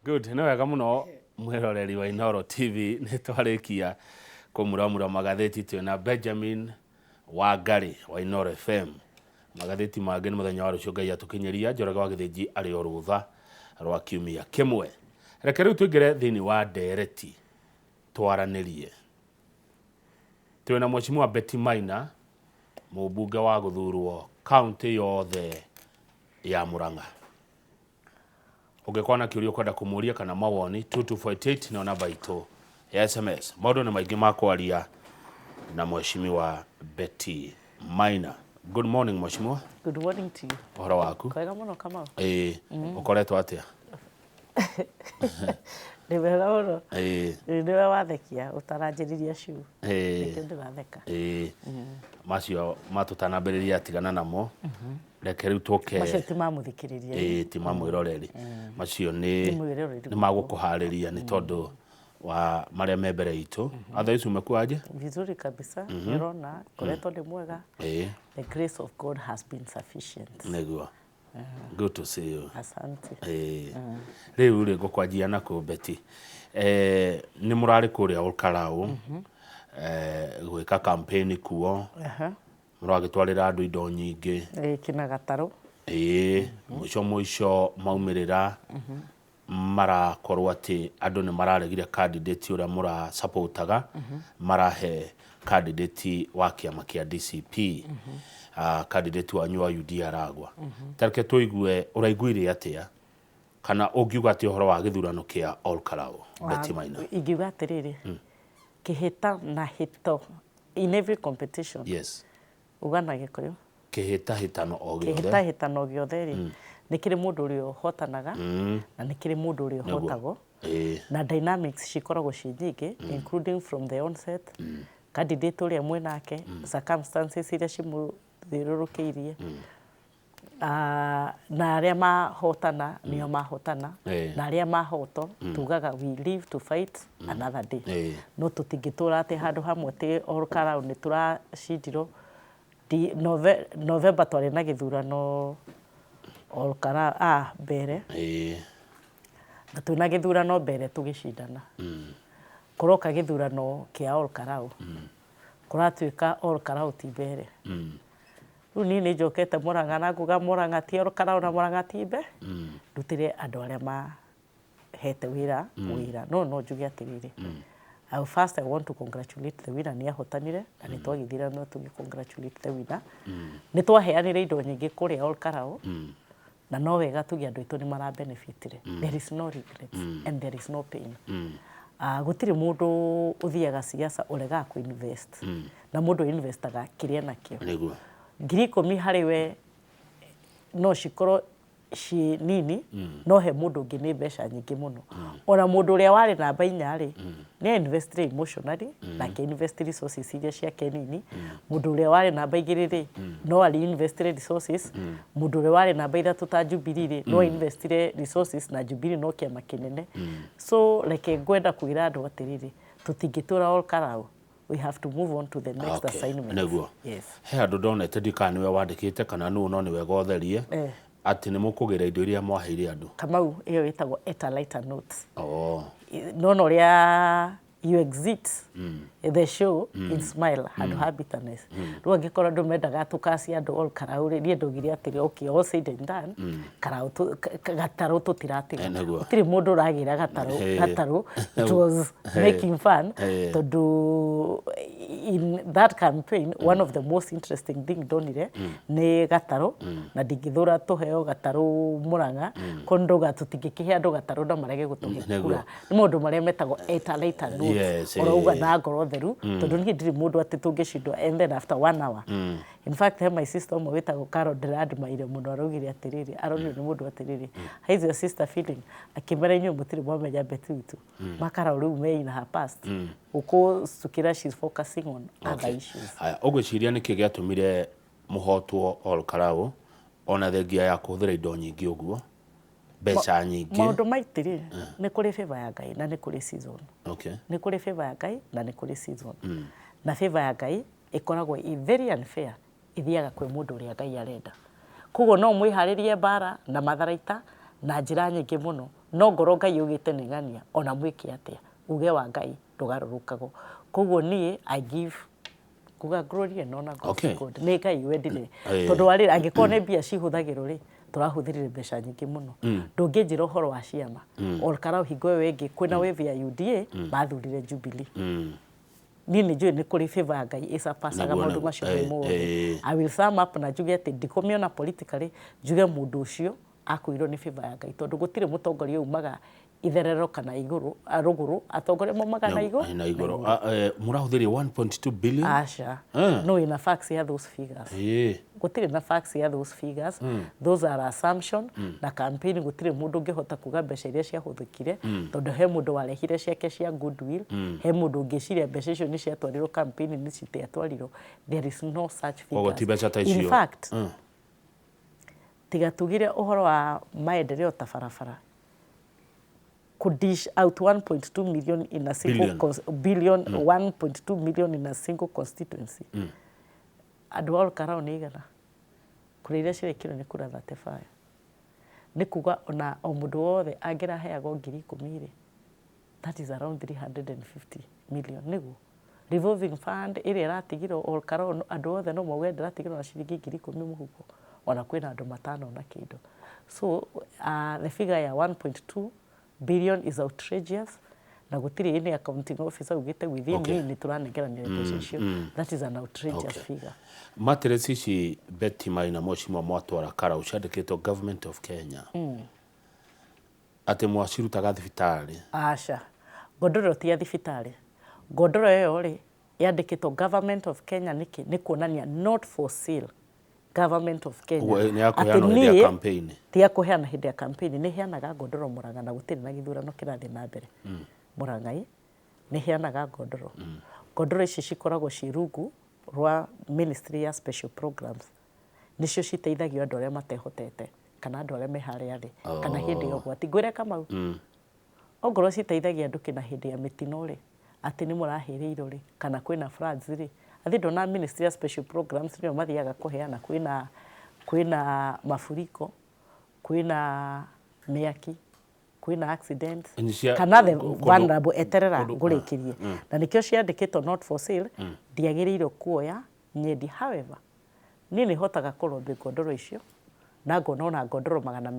Good, no wega muno mwiroreri wa Inooro TV nĩ twarikia kumuramura magatheti twina Benjamin Wangari wa Inooro FM. Magatheti mangĩ nĩ mũthenya wa rũciũ Ngai atukinyeria Njoroge wa Gĩthĩnji arĩ o rũtha rwa kiumia kĩmwe. Reke rĩu tũingĩre thĩinĩ wa ndereti twaranĩrie. Twina Mheshimiwa Betty Maina, mũmbunge wa gũthurwo kaunti yothe ya Murang'a. Ungekuwa na kiuria kwenda kumuria kana mawoni 2248 na namba itu ya SMS. Maũndũ nĩ maingĩ ma kwaria na Mheshimiwa Betty Maina. Good morning Mheshimiwa. Good morning to you. Ũhoro waku? Kwega mũno Kamau. Ũkoretwo atĩa? Nĩ wega mũno. Nĩwe wathekia ũtaranjĩrĩria ciu. Nĩkĩo ndĩratheka. Macio matũtanambĩrĩria atigana namo. Reke rĩu tũke. Macio ti mamũthikĩrĩria. Ti mamwĩroreri. Macio nĩ magũkũharĩria nĩ tondũ wa marĩa me mbere itũ. Otherwise umekuaje? Vizuri kabisa. Nĩrona koretwo ndĩ mwega. The grace of God has been sufficient. Nĩguo. Good to see you. Asante. Rĩu rĩ ngũkwanjia na kũ Betty. Nĩ mũrarĩ kũrĩa Olkarau. Gwĩka campaign kuo. Mũragĩtwarĩra andũ indo nyingĩ. Kina gatarũ. Mũico maumĩrĩra marakorwo atĩ andũ nĩ mararegire candidate ũrĩa mũra supportaga marahe candidate wa kĩama kĩa DCP. Candidate wanyu wa UD aragwa. Tareke tũigue ũraiguire atĩa kana ũngiuga atĩ ũhoro wa gĩthurano kĩa Olkarau Betty Maina? Ingiuga atĩrĩrĩ, kĩhĩta na hĩto in every competition. Yes. Ugana Gĩkũyũ. Kĩhĩtahĩtano o gĩothe. Kĩhĩtahĩtano gĩothe rĩ nĩ kĩrĩ mũndũ ũrĩa ũhotanaga na nĩ kĩrĩ mũndũ ũrĩa ũhotagwo. Na dynamics cikoragwo ci nyingĩ including from the onset. Candidate ũrĩa mwenake, circumstances iria cimũthiũrũrũkĩirie. Na arĩa mahotana nĩo mahotana na arĩa mahoto tugaga we live to fight another day. No tũtingĩtũra atĩ handũ hamwe tĩ Olkarau nĩ tũracindirwo. November twarĩ na gĩthurano Olkarau mbere. Na twĩna gĩthurano mbere tũgĩcindana. Kũroka gĩthurano kĩa Olkarau. Kũratuĩka Olkarau ti mbere. Rĩu niĩ nĩ njokete Murang'a na nguga Murang'a ti Olkarau na Murang'a ti mbe. Ndutĩre andũ arĩa mahete wĩra. No njuge atĩrĩrĩ. First I want to congratulate the winner. Nĩ ahotanire na nĩ twagithira no tũgĩ congratulate the winner. Nĩ twaheanire indo nyingĩ kũrĩa Olkarau. Na no wega tuge andũ aitũ nĩ mara benefitire. There is no regrets and there is no pain. Gũtirĩ mũndũ ũthiaga siasa ũrega ku invest. Na mũndũ investaga kĩrĩa nakĩo. Nĩguo. 10,000 harĩ we no cikorwo ci nini no he mũndũ ũngĩ nĩ mbeca nyingĩ mũno. Ona mũndũ ũrĩa warĩ namba 4 rĩ nĩ invest emotionally na ke invest resources iria ciake nini. Mũndũ ũrĩa warĩ namba 2 rĩ no ari invest resources. Mũndũ ũrĩa warĩ namba 3 ta Jubilee rĩ no invest resources na Jubilee no kĩama kĩnene. So like ngwenda kwĩra andũ atĩrĩrĩ tũtingĩtũra Olkarau. We have to move on to the next assignment. Nĩguo. Yes. He andũ ndonete ndikana nĩwe wandĩkĩte kana nũ no nĩwe gotherie. Atĩ nĩ mũkũgĩra indo iria mwaheire andũ. Kamau ĩyo ĩtagwo at a lighter note. No ũrĩa you exit the show in smile handũ ha bitterness. Rĩu angĩkorwo andũ mendaga tũkacia andũ Olkarau rĩ niĩ ndaugire atĩrĩ okay all said and done. Gatarũ tũtiratiga. Gũtirĩ mũndũ ũragĩra gatarũ. It was making fun. Tondũ in that campaign one of the most interesting thing ndonire nĩ gatarũ na ndingĩthũra tũheo gatarũ Murang'a kondoga tũtingĩkĩhe andũ gatarũ na marege gũtũhe kura. Nĩ maũndũ marĩa metagwo at a lighter note. Orauga na ngoro theru tondũ niĩ ndirĩ mũndũ atĩ tũngĩcindwo and then after 1 hour. In fact my sister ũmwe wĩtagwo Carol ndĩradmaire mũno araugire atĩrĩrĩ aronio nĩ mũndũ atĩrĩrĩ how is your sister feeling akĩmera inyuĩ mũtirĩ mwamenya Betty witũ Makarau rĩu me in her past uko sukira she's focusing on other issues. Ũgwĩciria nĩkĩ gĩatũmire mũhotwo Olkarau ona thengia ya kũhũthĩra indo nyingĩ ũguo mbeca nyingĩ? Maũndũ maitĩrĩ nĩ kũrĩ favor ya Ngai na nĩ kũrĩ season. Nĩ kũrĩ favor ya Ngai na nĩ kũrĩ season. Na favor ya Ngai ĩkoragwo very unfair ithiaga kwĩ mũndũ ũrĩa Ngai arenda. Koguo no mwĩharĩrie mbara na matharaita na njĩra nyingĩ mũno no ngoro Ngai ugite nĩ ng'ania ona mwĩke atĩa uge wa Ngai ndũgarũrũkagwo koguo niĩ I give kuga glory and honor God nĩ Ngai wendire tondũ warĩ angĩkorwo nĩ mbia cihũthagĩrwo rĩ tũrahũthĩrire mbeca nyingĩ mũno ndũngĩnjĩra ũhoro wa ciama Olkarau hingo ĩyo ĩngĩ kwĩna wave ya UDA mathurire Jubilee niĩ nĩ njũĩ nĩ kũrĩ favor ya Ngai ĩcapacaga maũndũ macio mothe I will sum up na njuge atĩ ndikũmĩona politically njuge mũndũ ũcio akuirwo nĩ favor ya Ngai tondũ gũtirĩ mũtongoria umaga itherero kana igũrũ rũgũrũ atongoria momaga na igũrũ mũrahũthĩria 1.2 billion aca no ina facts ya those figures gũtirĩ na facts ya those figures those are assumption na campaign gũtirĩ mũndũ ũngĩhota kuga mbeca iria ciahũthĩkire tondũ he mũndũ warehire ciake cia goodwill he mũndũ ũngĩciria mbeca icio nĩ ciatwarirwo campaign nĩ citiatwarirwo there is no such figures in fact tiga tugire ũhoro wa maendeleo ta barabara could dish out 1.2 million in a single billion 1.2 million in a single constituency andũ Olkarau nĩ igana kũrĩa iria cirekĩrwo nĩ kura 35 nĩ kuga ona o mũndũ wothe angĩraheagwo 10,000 rĩ that is around 350 million nĩguo revolving fund ĩrĩa ĩratigirwo Olkarau andũ othe no mauge ndĩratigirwo na ciringi 10,000 mũhuko ona kwĩna andũ matano na kĩndũ so the figure ya 1.2 billion is outrageous na gũtirĩ any accounting officer ugite within me nĩ tũranengeranĩra mbeca icio that is an outrageous figure materials ici Betty Maina Mheshimiwa mwatwara Karau ciandĩkĩtwo government of Kenya atĩ mwacirutaga thibitarĩ aca Gondoro ti ya thibitarĩ Gondoro ĩyo rĩ yandĩkĩtwo government of Kenya nĩ kuonania not for sale government of Kenya atĩ campaign tia kuheana hĩndĩ ya campaign nĩ heanaga Gondoro Murang'a na gũtirĩ na gĩthurano kĩrathiĩ na mbere Murang'a nĩ heanaga Gondoro Gondoro ici cikoragwo cirungu rwa ministry ya special programs nicio citeithagia andũ arĩa matehotete kana andũ arĩa meharĩa thĩ kana hĩndĩ ya ũgwati ngwĩre Kamau ongorwo citeithagia andũ kĩna hĩndĩ ya mĩtino rĩ atĩ nĩ mũrahĩrĩirwo rĩ kana kwĩna floods rĩ athi ndona ministry ya special programs nĩo mathiaga kũheana kwĩna mafuriko kwĩna mĩaki kwĩna accidents kana the vulnerable eterera ngũrĩkĩrie na nĩkĩo ciandĩkĩtwo not for sale ndiagĩrĩirwo kuoya nyendi however niĩ nĩ hotaga kũrombe Gondoro icio na ngona Gondoro 200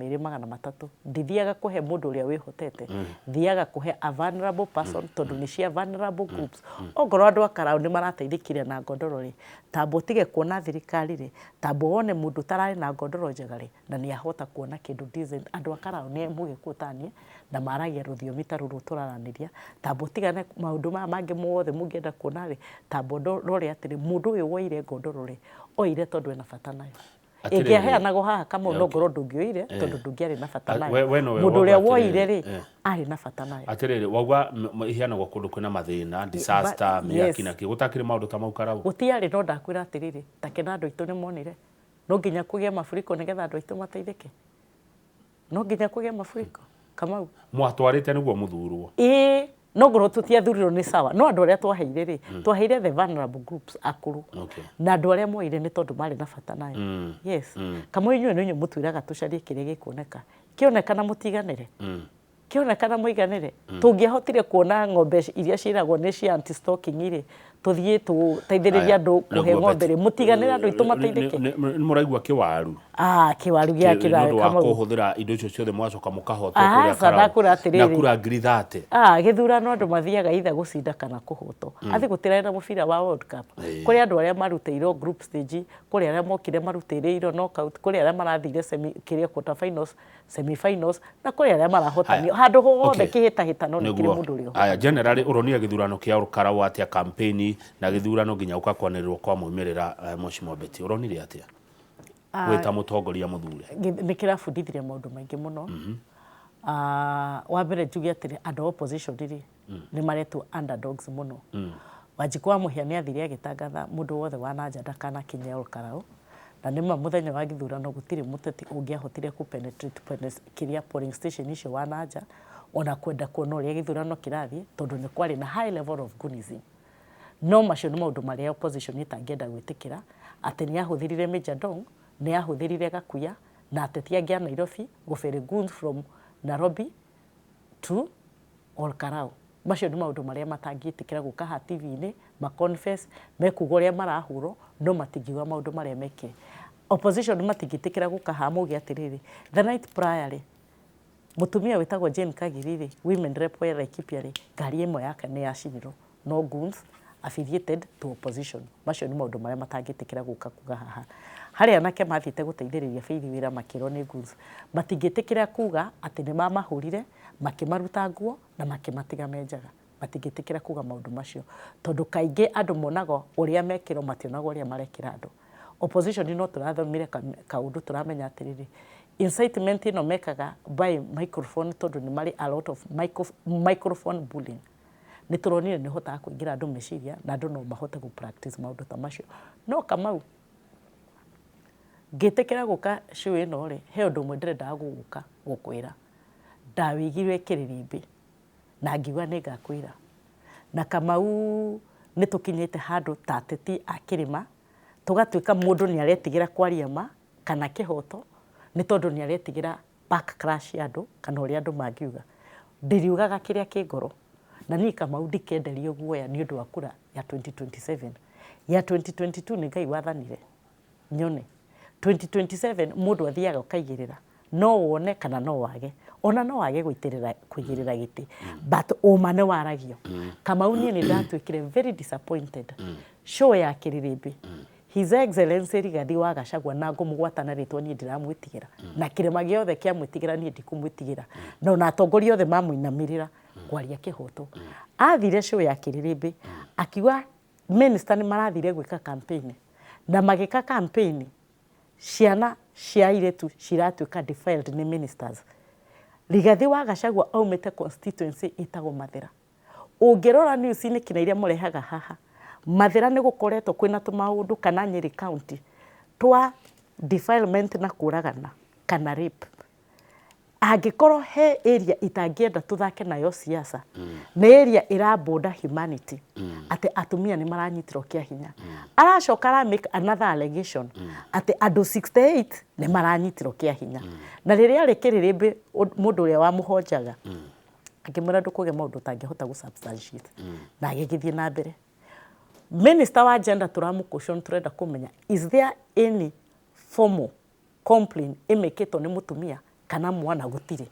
300 ndithiaga kũhe mũndũ ũrĩa wĩhotete thiaga kũhe a vulnerable person tondũ nĩ cia vulnerable groups ongorwo andũ a Karau nĩ marateithĩkire na Gondoro rĩ tambo tige kuona thirikari rĩ tambo wone mũndũ tararĩ na Gondoro njega rĩ na nĩ ahota kuona kĩndũ decent andũ a Karau nĩ mũgĩkũtanie na maragia rũthiomi ta rũrũ tũraranĩria tambo tigane maũndũ maya mangĩ mothe mũngĩenda kuona rĩ tambo rore atĩrĩ mũndũ ũyũ woire Gondoro rĩ oire tondũ ena bata nayo ĩngĩaheanagwo haha Kamau no ngorwo ndũngĩoire tondũ ndũngĩarĩ na bata nayo mũndũ ũrĩa woire rĩ arĩ na bata nayo atĩrĩrĩ wauga iheanagwo kũndũ kwĩna mathĩna disaster mĩaki na gũtakĩrĩ maũndũ ta mau Karau gũtiarĩ no ndakwĩra atĩrĩrĩ take na andũ aitũ nĩ monire no nginya kũgĩe mafuriko nĩgetha andũ aitũ mateithĩke no nginya kũgĩe mafuriko Kamau mwatwarĩte nĩguo mũthurwo no ngorwo tũtiathurirwo nĩ sawa no andũ arĩa twaheire rĩ twaheire the vulnerable groups akũrũ na andũ arĩa moire nĩ tondũ marĩ na bata nayo yes Kamau inyuĩ nĩ mũtwĩraga tũcarie kĩrĩa gĩkuoneka kĩonekana mũtiganĩre kĩonekana mũiganĩre tũngĩahotire kuona ng'ombe iria ciĩragwo nĩ cia anti stalking rĩ tũthiĩ tũteithĩrĩria andũ kũhe ng'ombe rĩ mũtiganĩre andũ aitũ mateithĩke nĩ mũraigua kĩwaru kĩwaru gĩa kĩraĩ Kamau kũhũthĩra indo icio ciothe mwacoka mũkahotwo kũrĩa Karau na kura ngiri 30 gĩthurano andũ mathiaga itha gũcinda kana kũhotwo athi gũtĩraĩ na mũbira wa World Cup kũrĩ andũ arĩa marutĩirwo group stage kũrĩ arĩa mokire marutĩirwo knockout kũrĩ arĩa marathire quarter finals semi finals na kũrĩ arĩa marahotanio handũ hothe kĩhĩtahĩtano nĩ kĩrĩ mũndũ ũrĩo aya generally ũronia gĩthurano kĩa Karau atĩa campaign na gĩthurano nginya ũkakwanĩrĩrwo kwa moimĩrĩra Mheshimiwa Betty ũronire atĩa wĩta mũtongoria mũthure nĩ kĩrabundithirie maũndũ maingĩ mũno wa mbere njuge atĩrĩ andũ opposition rĩ nĩ maretwo underdogs mũno Wanjiku wa Mũhĩa nĩ athire agĩtangatha mũndũ wothe wa nanja ndakanakinye Karau na nĩma mũthenya wa gĩthurano gũtirĩ mũteti ũngĩahotire penetrate kĩrĩa polling station icio wa nanja ona kwenda kuona ũrĩa gĩthurano kĩrathiĩ tondũ nĩ kwarĩ na high level of goonism no macio nĩ maũndũ marĩa opposition ĩtangĩenda gwĩtĩkĩra atĩ nĩ ahũthĩrire Major Dong nĩ ahũthĩrire Gakuya na ateti angĩ a Nairobi gũbere goons from Nairobi to Olkarau. Macio nĩ maũndũ marĩa matangĩtĩkĩra gũka ha TV-inĩ, ma-confess, mekuga ũrĩa marahũrwo, no matingiuga maũndũ marĩa mekire. Opposition matingĩtĩkĩra gũka ha mauge atĩrĩrĩ, the night prior mũtumia wĩtagwo Jane Kagiri women rep wa Laikipia ngari ĩmwe yake nĩ yacinirwo, no goons affiliated to opposition. Macio nĩ maũndũ marĩa matangĩtĩkĩra gũka kuga haha. Harĩa anake mathiĩte gũteithĩrĩria Faith wĩra makĩrwo nĩ goons, matingĩtĩkĩra kuga atĩ nĩ mamahũrire, makĩmaruta nguo na makĩmatiga menjaga. Matingĩtĩkĩra kuga maũndũ macio, tondũ kaingĩ andũ monago ũrĩa mekĩrwo mationaga ũrĩa marekĩra andũ. Opposition no tũrathomire kaũndũ tũramenya atĩrĩrĩ, incitement ĩno mekaga by microphone, tondũ nĩ marĩ a lot of microphone bullying. Nĩ tũronire nĩ hotaga kũingĩra andũ meciria na andũ no mahote gũ practice maũndũ ta macio. No Kamau, ngĩtĩkĩra gũka show ĩno rĩ, he ũndũ ũmwe ndĩrendaga gũgũka gũkwĩra. Ndawĩigirwe kĩrĩrĩmbĩ na ngiuga nĩ ngakwĩra. Na Kamau nĩ tũkinyĩte handũ ta ateti a kĩrĩma, tũgatuĩka mũndũ nĩ aretigĩra kwaria ma kana kĩhoto, nĩ tondũ nĩ aretigĩra backlash ya andũ kana ũrĩa andũ mangiuga. Ndiriugaga kĩrĩa kĩ ngoro, na niĩ Kamau ndikenderio guoya nĩ ũndũ wa kura ya 2027. Ya 2022 nĩ Ngai wathanire nyone. 2027 mũndũ athiaga ũkaigĩrĩra, no wone kana no wage, ona no wage kũigĩrĩra gĩtĩ, but ũma nĩ waragio. Kamau niĩ nĩ ndatuĩkire very disappointed. Show ya kĩrĩrĩmbĩ, His Excellency Rigathi wa Gachagua na ngũmũgwata na rĩtwa niĩ ndiramwĩtigĩra, na kĩrĩma gĩothe kĩamwĩtigĩra niĩ ndikũmwĩtigĩra, no na atongoria othe mamũinamĩrĩra kwaria kĩhoto. Athire show ya kĩrĩrĩmbĩ akiuga minister nĩ marathire gwĩka campaign, na magĩka campaign ciana cia airĩtu ciratuĩka defiled nĩ ministers. Rigathi wa Gachagua aumĩte constituency ĩtagwo Mathĩra. Ũngĩrora news-inĩ kina iria mũrehaga haha, Mathĩra nĩ gũkoretwo kwĩna tũmaũndũ kana Nyeri County twa defilement na kũragana kana rape. Angĩkorwo he area itangĩenda tũthake nayo siasa, nĩ area ĩrabũnda humanity, atĩ atumia nĩ maranyitirwo kĩa hinya. Aracoka ara make another allegation atĩ andũ 68 nĩ maranyitirwo kĩa hinya. Na rĩrĩa arĩ kĩrĩrĩmbĩ mũndũ ũrĩa wamũhonjaga akĩmwĩra ndũkũge maũndũ ũtangĩhota gũ-substantiate, na agĩgĩthiĩ na mbere. Minister wa gender tũramũ-question, tũrenda kũmenya is there any formal complaint ĩmĩkĩtwo nĩ mũtumia kana mwana gũtirĩ.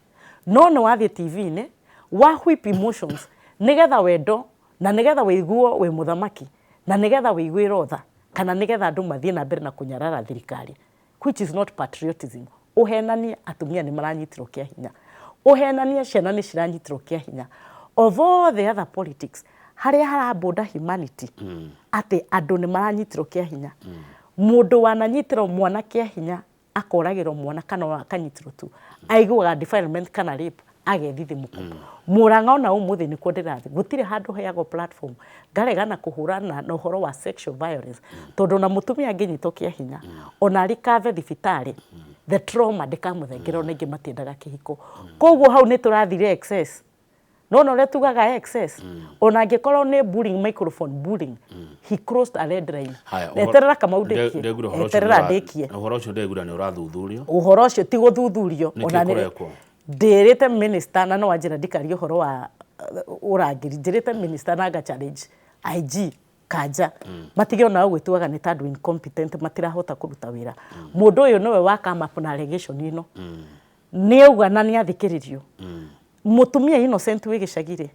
No nĩ wathiĩ TV-inĩ wa whip emotions nĩgetha wendo na nĩgetha wĩiguo wĩ mũthamaki na nĩgetha wĩiguĩrwo tha kana nĩgetha andũ mathiĩ na mbere na kũnyarara thirikari, which is not patriotism. Ũhenanie atumia nĩ maranyitirwo kĩa hinya, ũhenanie ciana nĩ ciranyitirwo kĩa hinya. Of all the other politics, harĩa harabũnda humanity atĩ andũ nĩ maranyitirwo kĩa hinya, mũndũ wananyitirwo mwana kĩa hinya akoragĩrwo mwana kana akanyitirwo tu, aiguaga defilement kana rape agethithimũka. Mũrang'a ona ũmũthĩ nĩkuo ndĩrathiĩ, gũtirĩ handũ heagwo platform ngaregana kũhũrana na ũhoro wa sexual violence, tondũ na mũtumia angĩnyitwo kĩa hinya ona arĩ kave thibitarĩ, the trauma ndĩkamũthengerwo na ingĩ matiendaga kĩhiko. Koguo hau nĩ tũrathire excess. No ũrĩa tugaga excess, ona angĩkorwo nĩ bullying, microphone bullying, he crossed a red line. Eterera Kamau ndĩkie, eterera ndĩkie. Ũhoro ũcio ndĩgura nĩ ũrathuthurio. Ũhoro ũcio ti gũthuthurio, ona ndĩrĩte minister na no anjĩra ndikarie ũhoro wa ũrangĩri, njĩrĩte minister na challenge IG Kanja, matige ona gwĩtuaga nĩ tandũ incompetent, matirahota kũruta wĩra. Mũndũ ũyũ nĩwe wa come up na allegation ĩno, nĩ auga na nĩ athikĩrĩrio. Mũtumia innocent wĩ gĩcagirĩ,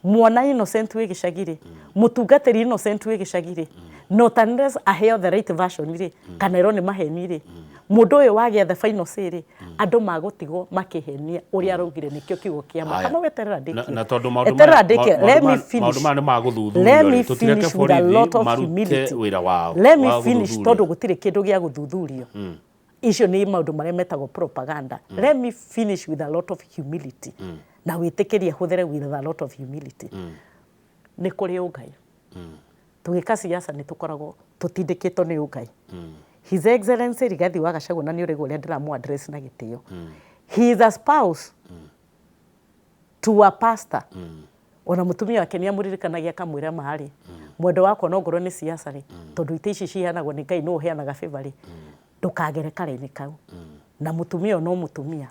mwana innocent wĩ gĩcagirĩ, mũtungatĩri innocent wĩ gĩcagirĩ, not unless aheo the right version rĩ, kana ĩro nĩ maheni rĩ, mũndũ ũyũ wagĩa the final say rĩ, andũ magũtigwo makĩhenia ũrĩa araugire nĩkĩo kiugo kĩa ma. Kama weterera ndĩkie, na tondũ maũndũ maya nĩ magũthuthurio, tũtireke borithi marute wĩra wao. Let me finish tondũ gũtirĩ kĩndũ gĩa gũthuthurio. Icio nĩ maũndũ marĩa metagwo propaganda. Let me finish with a lot of humility. Na wĩtĩkĩrie hũthĩre with a lot of humility. Nĩ kũrĩ ũngai. Tũgĩka siasa nĩ tũkoragwo tũtindĩkĩtwo nĩ ũngai. His Excellency Rigathi wa Gachagua na nĩ ũrĩ ũrĩa ndĩramũ address na gĩtĩo. He is a spouse to a pastor. Ona mũtumia wake nĩ amũririkanagia akamwĩra marĩ. Mwendo wakwa no ngorwo nĩ siasa rĩ, tondũ itĩ ici ciheanagwo nĩ Ngai no ũheanaga favor rĩ, ndũkagere karĩ-inĩ kau. Na mũtumia no mũtumia.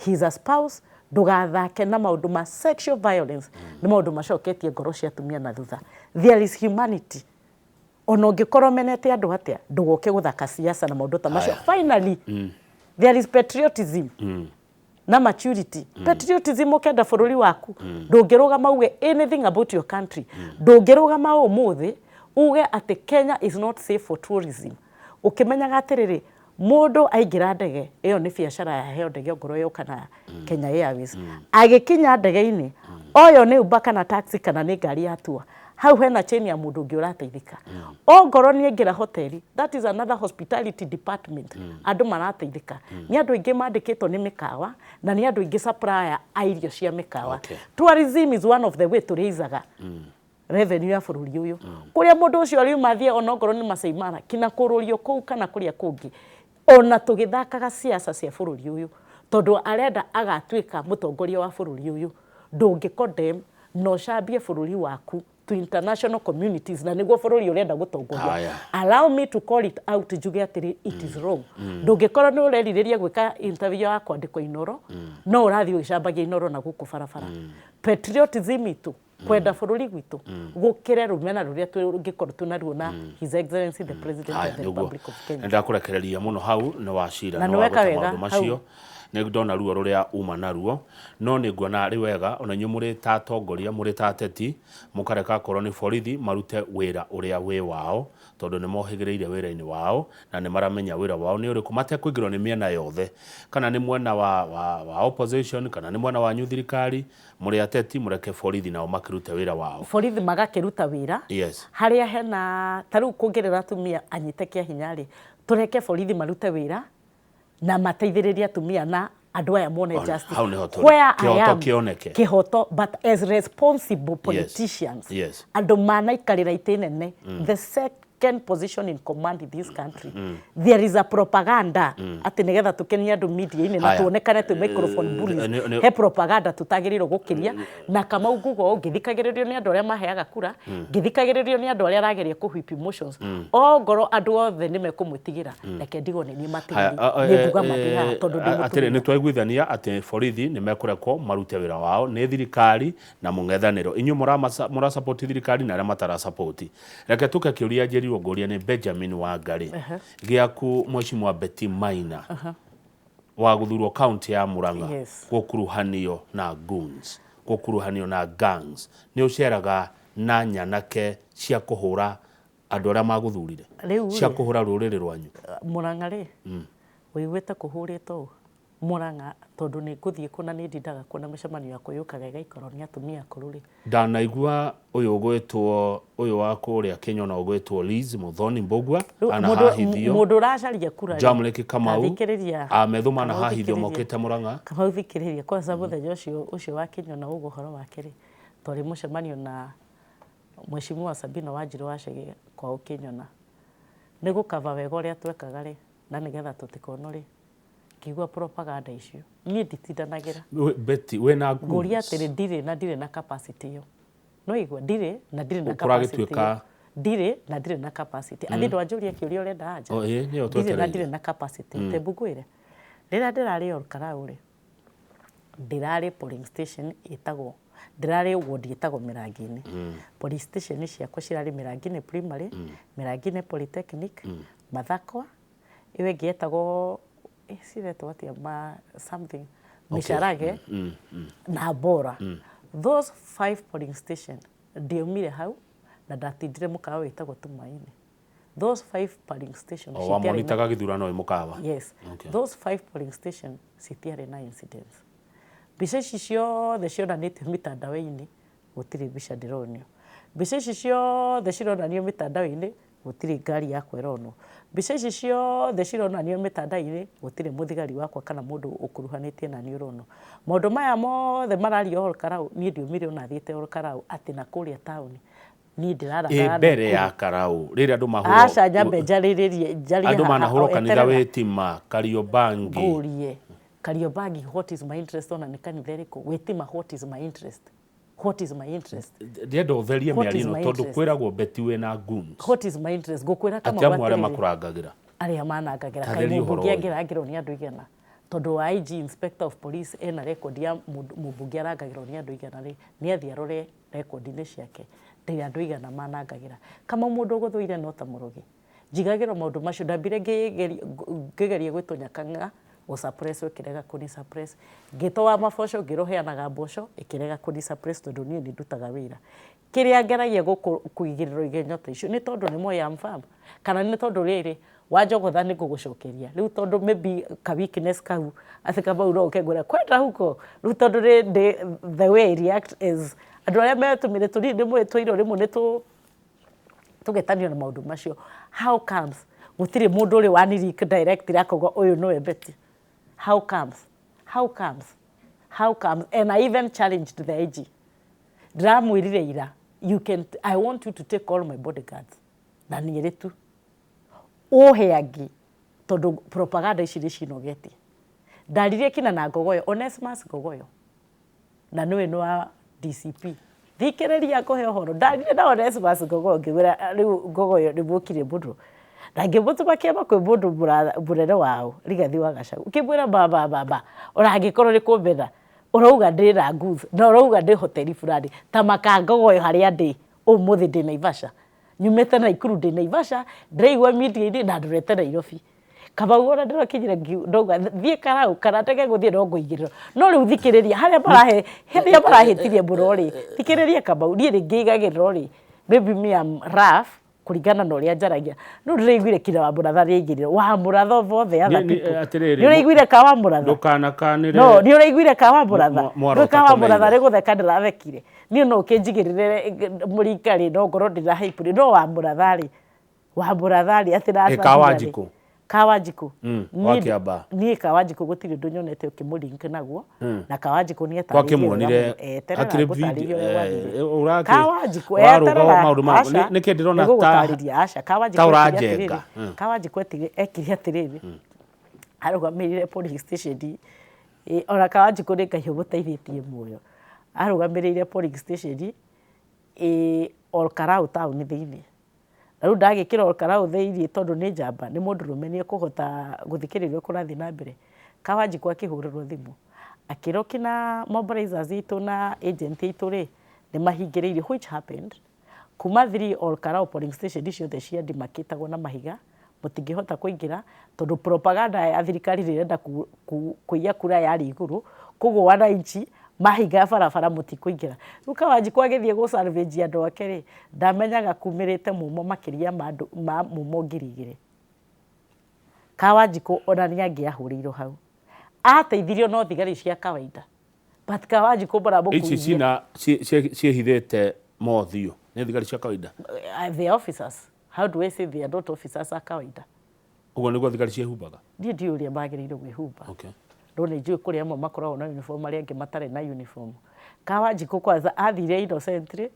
he's a spouse, ndugathake na maundu ma sexual violence ni maundu macoketie ngoro cia atumia na thutha. There is humanity. Ona ungikorwo menete andu atia ndugoke guthaka siasa na maundu ta macio. Finally there is patriotism na maturity. Patriotism ukenda bururi waku ndungirugama uge anything about your country. Ndungirugama umuthi uge ati Kenya is not safe for tourism. Ukimenyaga atiriri mundu aingira ndege iyo ni biashara ya heo ndege ngoro yo kana Kenya Airways agikinya ndege-ini oyo ni Uber kana taxi kana ni ngari ya tour hau hena chain ya mundu ungi urateithika ongoro ni ingira hoteli that is another hospitality department andu marateithika ni andu ingi mandikitwo ni mikawa na ni andu ingi supplier airio cia mikawa. Tourism is one of the way tureizaga revenue ya bururi uyu kuria mundu ucio ari mathie onongoro ni Masai Mara kina kururio kuu kana kuria kungi ona tugithakaga siasa cia bururi uyu tondu arenda agatwika mutongoria wa bururi uyu ndungi condemn no cambie bururi waku to international communities na niguo bururi urenda gutongoria. Allow me to call it out juge atiri it is wrong. Ndungikorwo ni ureririria gwika interview ya kwandikwo Inoro no urathi ugicambagia Inoro na guku barabara. Patriotism itu kwenda bururi gwitu gukire rumena ruria tungikorwo tunaruo na His Excellency the President of the Republic of Kenya. Ndakurekereria muno hau ni wacira no wa maundu macio ne ndona ruo ruria uma naruo no ni nguona ri wega ona nyu muri ta tongoria muri ta teti mukareka korwo ni borithi marute wira uria wi wao tondu ni mohigireire wira-ini wao na ni maramenya wira wao ni uriku matekuingirwo ni miena yothe kana ni mwena wa opposition kana ni mwena wa nyuthirikari muri ateti mureke borithi nao makirute wira wao borithi magakiruta wira haria hena taru kungirira atumia anyite kia hinyari tureke borithi marute wira na mateithiriria atumia na andu aya mone justice where I am kihoto but as responsible politicians andu manaikarira itinene the second position in command in this country there is a propaganda ati nigetha tukenia andu media ine na tuonekane tu microphone bullies he propaganda tutagiriro gukiria na kama ugugo ngithikagiririo ni andu aria maheaga kura ngithikagiririo ni andu aria arageria kuhip emotions o ngoro andu othe ni mekumutigira reke ndigo ni matigiri ni nduga matira tondu atire ni twaiguithania ati borithi ni mekurekwo marute wira wao ni thirikari na mungethaniro inyu mura support thirikari na aria matara support reke tuke kiuria njeri ngoria ni Benjamin Wangari giaku Mheshimiwa Betty Maina wa guthurwo county ya Murang'a gukuruhanio na goons gukuruhanio na gangs ni uceraga na nyanake cia kuhura andu aria maguthurire cia kuhura ruriri rwanyu Murang'a ri wiguite kuhuritwo Murang'a tondu ni nguthie kuna ni ndindaga kuna micemanio ya kuyukaga igaikoro ni atumia kururi ndanaigua uyu ugwitwo uyu wa kuria Kenya na ugwitwo Liz Muthoni Mbugua ana hahithio mundu uracaria kura Jamleki Kamau amethuma na hahithio mokite Murang'a Kamau thikiriria kwa sababu muthenya ucio wa Kenya na uguhoro wake ri tori mucemanio na Mheshimiwa Sabina Wanjiru wa Chege kwa Kenya na nigukava wega uria twekaga ri na nigetha tutikonori kigwa propaganda icio ni nditindanagira Betty we na nguria atiri ndire na capacity yo no igwa ndire na capacity ndire na capacity athi ndwanjuria kiuria urenda anja ni otwetera ndire na capacity tebugwire rira ndirari Olkarau ndirari polling station itagwo ndirari ward itagwo Mirangini police station ciakwa cirari Mirangini primary Mirangini polytechnic Mathakwa iwe ngietagwo siretwo atia something Misharage na Bora those 5 polling station ndiumire hau na ndatindire mukawa witagwo Tumaini those 5 polling stations wa monitaga githurano mukawa those 5 polling station citiare na incidents bica ciothe cionanĩtio mitandao-inĩ gũtirĩ bica ndĩronio bica ciothe cironanio mitandao-inĩ gũtirĩ ngari yakwa ĩronwo bica ciothe cironanio mitandao-inĩ gũtirĩ mũthigari wakwa kana mũndũ ũkuruhanĩtie na niĩ ũronwo maũndũ maya mothe marario Olkarau niĩ ndiumire ona thiĩte Olkarau atĩ na kũrĩa taũni ni ndirara mbere ya Karau rĩrĩa andũ mahũrwo aca nyambe njarĩrĩrie andũ manahũrwo kanitha wĩtima Kariobangi Kariobangi what is my interest ona ni kanitha ĩrĩkũ wĩtima what is my interest ndiendo theria mĩarino tondu kwiragwo Betty we na goons what is my interest gukwira kama gwatĩrĩria atia mware makurangagira aria manangagira kai mũndũ ngĩangĩrangĩrwo ni andũ igana tondu wa IG Inspector of Police ena record ya mũmbunge arangagĩrwo nĩ andũ igana rĩ nĩ athĩ arore record-inĩ ciake ndĩ andũ igana manangagira kama mũndũ ũgũthũire no ta mũrogi njigagĩrwo maũndũ macio ndambire ngĩgeria gwĩtũnyakanga suppress ikirega kuni suppress gito wa maboco ngiroheanaga mboco ikirega kuni suppress tondu nie ni ndutaga wira kiria ngeragia kuigiriro igenyote icio ni tondu ni moya mfam kana ni tondu riri wajogotha ni ngugucokeria riu tondu maybe ka weakness kau athika bau ro kegura kwenda huko riu tondu the way I react is andu aria metumire turi ni mwetwiro rimwe ni tugetanio na maundu macio how comes gutire mundu uri waniri direct rakogo uyu no Betty. How comes? And I even challenged the IG. Ndamwirire ira, I want you to take all my bodyguards. Na nire tu. Oheagi, tondu propaganda ici cinogeti. Ndarire kina na Ngogoyo, Onesmus Ngogoyo. Na niwe no DCP. Thikiriria kuhe uhoro. Ndarire na Onesmus Ngogoyo ngwira riu Ngogoyo ndibukire mundu. Rangi mutuma kiama kwi mundu burere wao Rigathi wa Gachagua ukibwira baba urangikorwo ri kumbena urauga ndira nguvu na urauga ndi hoteli fulani ta makangogoyo haria ndi umuthi ndi Naivasha nyumete na Ikuru ndi Naivasha ndiraigua media-ini na ndurete Nairobi Kamau ona ndirakinyire ndauga thie karau kana tege guthie no nguigiriro no riu thikiriria haria marahitirie burori thikiriria Kamau nie ringigagiriro ri maybe me am rough kuringana na uria njaragia no ndiraiguire kira wa Mũratha ingiriro wa Mũratha vothe other people ni uraiguire ka wa Mũratha ndukanakanire no ni uraiguire ka wa Mũratha nduka wa Mũratha ri gutheka ndirathekire ni no kinjigirire murikari no ngoro ndirahaipuri no wa Mũratha ri atira Kawanjiku wa Kiamba ni Kawanjiku gutiri ndunyonete ukimulink naguo na Kawanjiku ni etara wakimuonire akire video Kawanjiku waruga maundu maku niki ndirona ta Kawanjiku ekire atiriri arugamirire police station ona Kawanjiku ni Ngai umuteithĩtie muoyo arugamirire police station Olkarau town thiini riu ndagikira Olkarau thiini tondu ni njamba ni mundu rumenie kuhota guthikiririo kurathi na mbere Kawanjiku akihurirwo thimu akirokina mobilizers itu na agent itu ri ni mahingiriire which happened kuma 3 Olkarau polling station ciothe cia ndimakitagwo na mahiga mutingihota kuingira tondu propaganda ya thirikari rirenda kuiya kura ya iguru koguo wananchi mahiga barabara mutikuingira riu Kawanjiku agithie go salvage andu ake ri ndamenyaga kumirite mumo makiria ma mumo ngirigire Kawanjiku ona ni angiahuriirwo hau ateithirio no thigari cia kawaida but Kawanjiku baraboku ici cina ciehithite mothio ni thigari cia kawaida the officers how do I say they are not officers a kawaida ugo niguo thigari ciehumbaga ndi uria magiriire gwihumba okay no ni njui kuria amwe makoragwo na uniform aria angi matare na uniform Kawanjiku kwanza athire innocently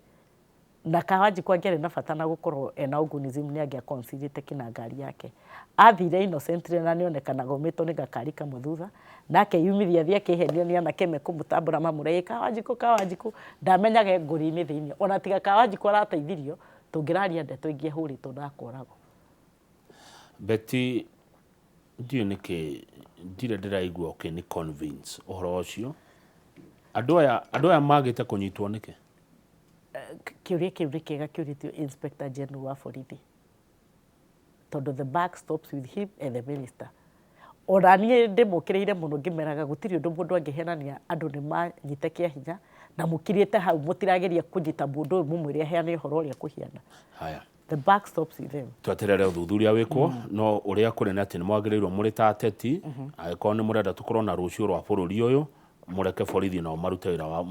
na Kawanjiku angere na bata na gukorwo ena ugunism ni angia consider kina ngari yake athire innocently na nionekanaga umito ni gakari kamwe thutha nake yumithia thia kihenio ni ana keme kumutambura mamure Kawanjiku ndamenyaga nguri-ini thiini ona tiga Kawanjiku arateithirio tungiraria ndeto ingi huritwo na koragwo Betty ndio niki ndire ndiraigua ukini convince uhoro ucio andu aya magite kunyitwo niki kiuria kiga kiuritio Inspector General wa borithi tondu the buck stops with him and the minister ona nie ndimukiriire muno ngimeraga gutiri undu mundu angihenania andu ni manyite kia hinya na mukiriete hau mutirageria kunyita mundu mumwire heane uhoro uria kuhiana haya the buck stops with them tweterere uthuthuria wikwo no uria kuri na ati ni mwagiriirwo muri ta ateti agiko ni murenda tukorwo na rucio rwa bururi uyu mureke borithi no marute wira wa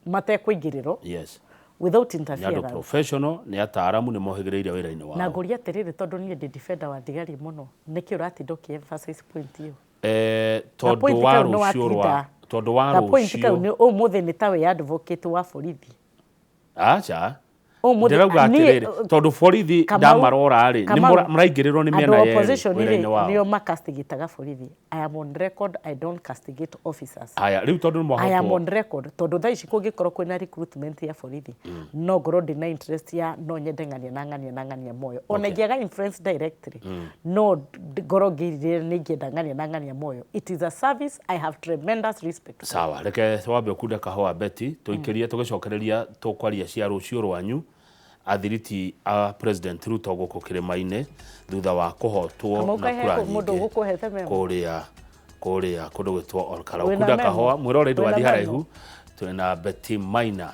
matekuingirirwo yes without interference ni professional ni ataaramu ni mohigireire wira-ini wao na nguria atiriri tondu ni ndi defender wa thigari muno niki uratinda ukiemphasize point iyo tondu wa rucio point kau ni umuthi ni tawe advocate wa borithi acha ndirauga atiriri tondu borithi ndamarora ri ni muraingĩrĩrwo ni miena yerĩ wĩra-inĩ wao nio makastigitaga borithi. I am on record, I don't castigate officers. Aya riu tondu mo I am on record tondu thaa ici kũngĩkorwo kwĩna recruitment ya borithi no ngorwo ndĩna interest ya no nyende ng'ania moyo ona ingĩaga influence directly no ngorwo ngĩrĩrĩra nĩ ingĩenda ng'ania moyo. It is a service I have tremendous respect. Sawa, reke wambe kunde kahũa Betty tuikirie tugicokereria tukwaria cia rũcio rwanyu athiriti a President Ruto gũkũ kĩrĩma-inĩ thutha wa kũhotwo na kura nyingĩ kũrĩa kũndũ gwĩtwo Olkalau. Kunda kahũa mwĩrore ndwathi haraihu twĩna Betty Maina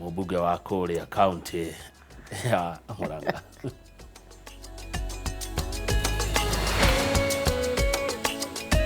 mũmbunge wa kũrĩa kaunti ya Murang'a.